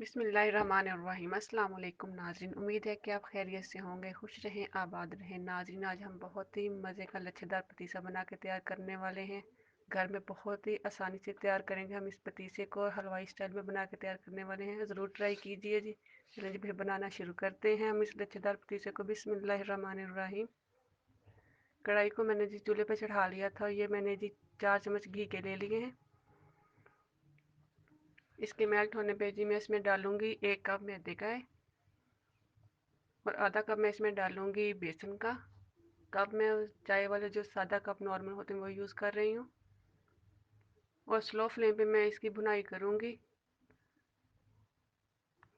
बिस्मिल्लाहिर्रहमानिर्रहीम। अस्सलाम वालेकुम नाज़रीन, उम्मीद है कि आप खैरियत से होंगे, खुश रहें, आबाद रहें। नाज़रीन, आज हम बहुत ही मज़े का लच्छेदार पतीसा बना के तैयार करने वाले हैं। घर में बहुत ही आसानी से तैयार करेंगे हम इस पतीसे को, हलवाई स्टाइल में बना के तैयार करने वाले हैं। ज़रूर ट्राई कीजिए जी। चलिए जी, फिर बनाना शुरू करते हैं हम इस लच्छेदार पतीसे को। बिस्मिल्लाहिर्रहमानिर्रहीम। कढ़ाई को मैंने जी चूल्हे पर चढ़ा लिया था। ये मैंने जी 4 चम्मच घी के ले लिए हैं। इसके मेल्ट होने पे जी मैं इसमें डालूंगी 1 कप मैदे का है और आधा कप मैं इसमें डालूंगी बेसन का। कप मैं चाय वाले जो सादा कप नॉर्मल होते हैं वो यूज़ कर रही हूँ और स्लो फ्लेम पे मैं इसकी भुनाई करूँगी।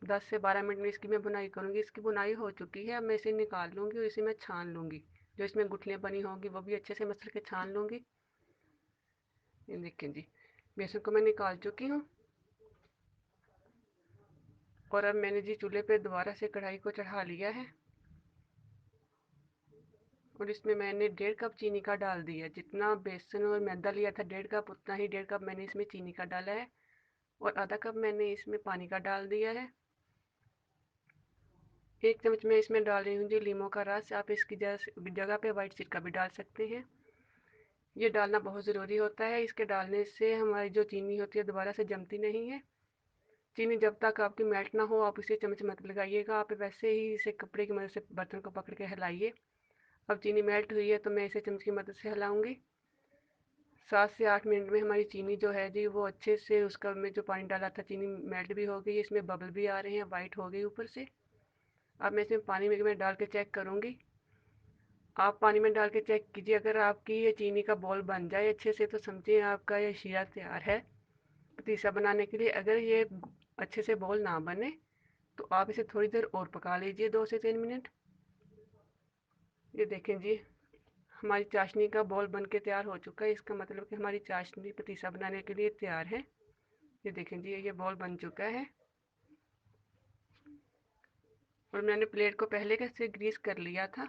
10 से 12 मिनट में इसकी मैं भुनाई करूँगी। इसकी भुनाई हो चुकी है। अब मैं इसे निकाल लूँगी और इसे मैं छान लूँगी। जो इसमें गुठलियाँ बनी होंगी वो भी अच्छे से मसल के छान लूँगी। ये देखें जी, बेसन को मैं निकाल चुकी हूँ और अब मैंने जी चूल्हे पे दोबारा से कढ़ाई को चढ़ा लिया है और इसमें मैंने 1.5 कप चीनी का डाल दिया। जितना बेसन और मैदा लिया था 1.5 कप, उतना ही 1.5 कप मैंने इसमें चीनी का डाला है और आधा कप मैंने इसमें पानी का डाल दिया है। 1 चम्मच मैं इसमें डाल रही हूँ जी लीमों का रस। आप इसकी जगह पे वाइट सिरका भी डाल सकते हैं। ये डालना बहुत ज़रूरी होता है। इसके डालने से हमारी जो चीनी होती है दोबारा से जमती नहीं है। चीनी जब तक आपकी मेल्ट ना हो आप इसे चम्मच मत लगाइएगा। आप वैसे ही इसे कपड़े की मदद से बर्तन को पकड़ के हिलाइए। अब चीनी मेल्ट हुई है तो मैं इसे चम्मच की मदद से हिलाऊंगी। 7 से 8 मिनट में हमारी चीनी जो है जी वो अच्छे से, उसका में जो पानी डाला था चीनी मेल्ट भी हो गई। इसमें बबल भी आ रहे हैं, वाइट हो गई ऊपर से। अब मैं इसमें पानी में डाल के चेक करूँगी। आप पानी में डाल के चेक कीजिए। अगर आपकी ये चीनी का बॉल बन जाए अच्छे से तो समझिए आपका ये शीरा तैयार है पतीसा बनाने के लिए। अगर ये अच्छे से बॉल ना बने तो आप इसे थोड़ी देर और पका लीजिए, 2 से 3 मिनट। ये देखें जी, हमारी चाशनी का बॉल बन के तैयार हो चुका है। इसका मतलब कि हमारी चाशनी पतीसा बनाने के लिए तैयार है। ये देखें जी, ये बॉल बन चुका है और मैंने प्लेट को पहले से ग्रीस कर लिया था।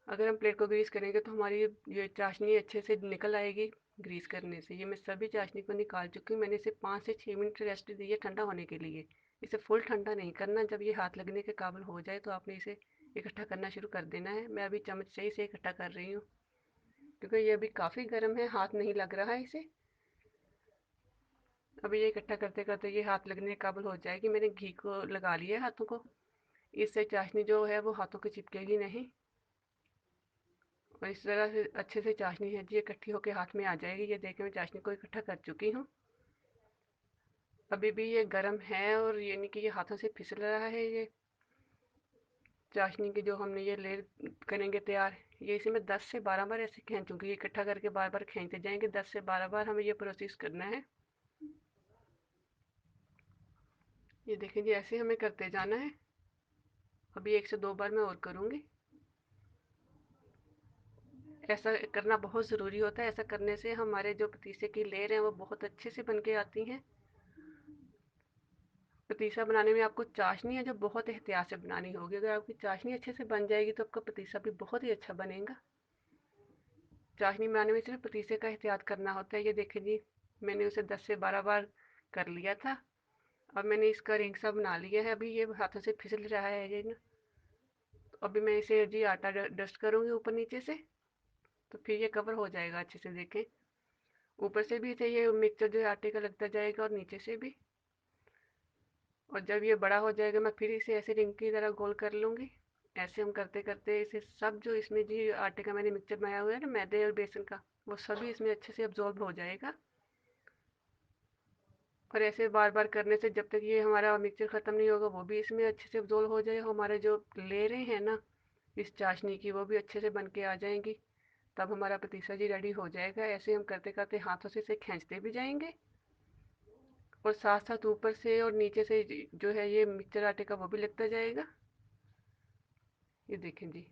अगर हम प्लेट को ग्रीस करेंगे तो हमारी ये चाशनी अच्छे से निकल आएगी ग्रीस करने से। ये मैं सभी चाशनी को निकाल चुकी हूँ। मैंने इसे 5 से 6 मिनट रेस्ट दी है ठंडा होने के लिए। इसे फुल ठंडा नहीं करना। जब ये हाथ लगने के काबिल हो जाए तो आपने इसे इकट्ठा करना शुरू कर देना है। मैं अभी चम्मच से इसे इकट्ठा कर रही हूँ क्योंकि ये अभी काफ़ी गर्म है, हाथ नहीं लग रहा है इसे। अभी ये इकट्ठा करते करते ये हाथ लगने के काबिल हो जाएगी। मैंने घी को लगा लिया है हाथों को। इससे चाशनी जो है वो हाथों को चिपकेगी नहीं और इस तरह से अच्छे से चाशनी है जी इकट्ठी होकर हाथ में आ जाएगी। ये देखें, मैं चाशनी को इकट्ठा कर चुकी हूँ। अभी भी ये गर्म है और ये नहीं कि ये हाथों से फिसल रहा है। ये चाशनी की जो हमने ये लेयर करेंगे तैयार, ये इसे मैं 10 से 12 बार ऐसे खींचूंगी। इकट्ठा करके बार बार खींचते जाएंगे। 10 से 12 बार हमें ये प्रोसेस करना है। ये देखें जी, ऐसे हमें करते जाना है। अभी 1 से 2 बार मैं और करूँगी। ऐसा करना बहुत ज़रूरी होता है। ऐसा करने से हमारे जो पतीसे की लेयर हैं वो बहुत अच्छे से बन के आती हैं। पतीसा बनाने में आपको चाशनी है जो बहुत एहतियात से बनानी होगी। अगर आपकी चाशनी अच्छे से बन जाएगी तो आपका पतीसा भी बहुत ही अच्छा बनेगा। चाशनी बनाने में सिर्फ पतीसे का एहतियात करना होता है। ये देखिए जी, मैंने उसे 10 से 12 बार कर लिया था। अब मैंने इसका रिंग सा बना लिया है। अभी ये हाथों से फिसल रहा है ये ना, तो अभी मैं इसे जी आटा डस्ट करूँगी ऊपर नीचे से, तो फिर ये कवर हो जाएगा अच्छे से। देखें, ऊपर से भी इसे ये मिक्सचर जो है आटे का लगता जाएगा और नीचे से भी। और जब ये बड़ा हो जाएगा मैं फिर इसे ऐसे रिंग की तरह गोल कर लूँगी। ऐसे हम करते करते इसे सब जो इसमें जी आटे का मैंने मिक्सचर बनाया हुआ है ना, मैदे और बेसन का, वो सभी इसमें अच्छे से अब्जॉर्ब हो जाएगा। और ऐसे बार बार करने से जब तक ये हमारा मिक्सचर ख़त्म नहीं होगा वो भी इसमें अच्छे से अब्जॉर्ब हो जाएगा। हमारे जो लेयरें हैं ना इस चाशनी की वो भी अच्छे से बन के आ जाएंगी। तब हमारा पतीसा जी रेडी हो जाएगा। ऐसे हम करते करते हाथों से इसे खींचते भी जाएंगे और साथ साथ ऊपर से और नीचे से जो है ये मिक्सचर आटे का वो भी लगता जाएगा। ये देखें जी,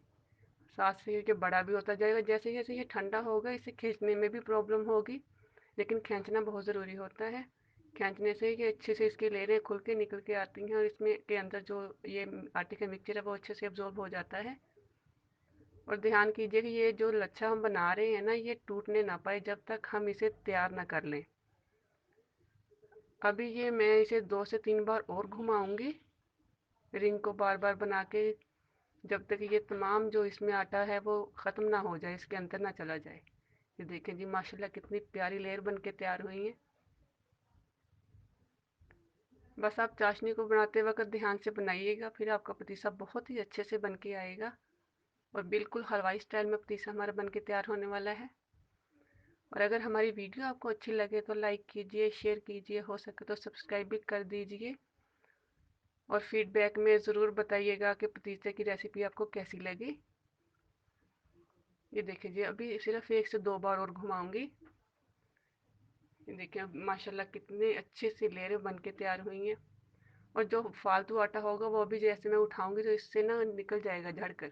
साथ से ये बड़ा भी होता जाएगा। जैसे जैसे ये ठंडा होगा इसे खींचने में भी प्रॉब्लम होगी, लेकिन खींचना बहुत ज़रूरी होता है। खींचने से ये अच्छे से इसकी लेयरें खुल के निकल के आती हैं और इसमें के अंदर जो ये आटे का मिक्सचर है वो अच्छे से अब्जॉर्ब हो जाता है। और ध्यान कीजिए कि ये जो लच्छा हम बना रहे हैं ना ये टूटने ना पाए जब तक हम इसे तैयार ना कर लें। अभी ये मैं इसे 2 से 3 बार और घुमाऊंगी, रिंग को बार बार बना के, जब तक ये तमाम जो इसमें आटा है वो ख़त्म ना हो जाए, इसके अंदर ना चला जाए। ये देखें जी, माशाल्लाह कितनी प्यारी लेयर बन के तैयार हुई है। बस आप चाशनी को बनाते वक्त ध्यान से बनाइएगा, फिर आपका पतीसा बहुत ही अच्छे से बन के आएगा और बिल्कुल हलवाई स्टाइल में पतीसा हमारा बन के तैयार होने वाला है। और अगर हमारी वीडियो आपको अच्छी लगे तो लाइक कीजिए, शेयर कीजिए, हो सके तो सब्सक्राइब भी कर दीजिए और फीडबैक में ज़रूर बताइएगा कि पतीसे की रेसिपी आपको कैसी लगी। ये देखिए जी, अभी सिर्फ 1 से 2 बार और घुमाऊंगी। ये देखिए माशाल्लाह कितने अच्छे से लेयरें बन के तैयार हुई हैं। और जो फालतू आटा होगा वो भी जैसे मैं उठाऊंगी तो इससे ना निकल जाएगा झड़कर।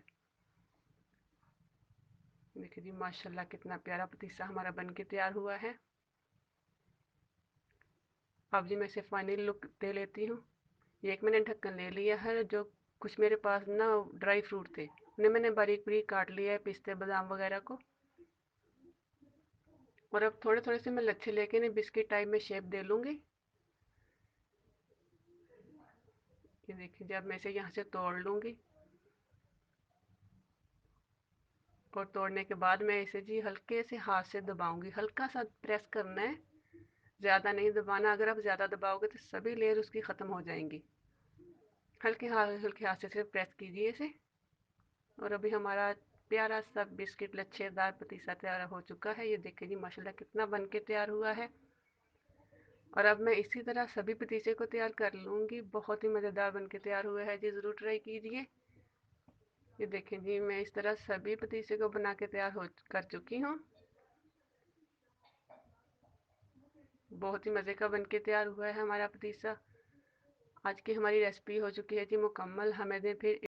देखिए जी माशाल्लाह कितना प्यारा पतीसा हमारा बन के तैयार हुआ है। अब जी मैं इसे फाइनल लुक दे लेती हूँ। ये एक मैंने ढक्कन ले लिया है। जो कुछ मेरे पास ना ड्राई फ्रूट थे, उन्हें मैंने बारीक बारीक काट लिया है, पिस्ते बादाम वगैरह को। और अब थोड़े थोड़े से मैं लच्छे लेके इन्हें बिस्किट टाइप में शेप दे लूँगी। ये देखिए जब मैं इसे यहाँ से तोड़ लूँगी, और तोड़ने के बाद मैं इसे जी हल्के से हाथ से दबाऊंगी, हल्का सा प्रेस करना है, ज़्यादा नहीं दबाना। अगर आप ज़्यादा दबाओगे तो सभी लेयर उसकी ख़त्म हो जाएंगी। हल्के हाथ से सिर्फ प्रेस कीजिए इसे। और अभी हमारा प्यारा सा बिस्किट लच्छेदार पतीसा तैयार हो चुका है। ये देखिए जी माशाल्लाह कितना बन के तैयार हुआ है। और अब मैं इसी तरह सभी पतीसे को तैयार कर लूँगी। बहुत ही मज़ेदार बन के तैयार हुआ है जी, ज़रूर ट्राई कीजिए। ये देखें जी, मैं इस तरह सभी पतीसे को बना के तैयार हो कर चुकी हूँ। बहुत ही मज़े का बन के तैयार हुआ है हमारा पतीसा। आज की हमारी रेसिपी हो चुकी है जी मुकम्मल। हमें दें फिर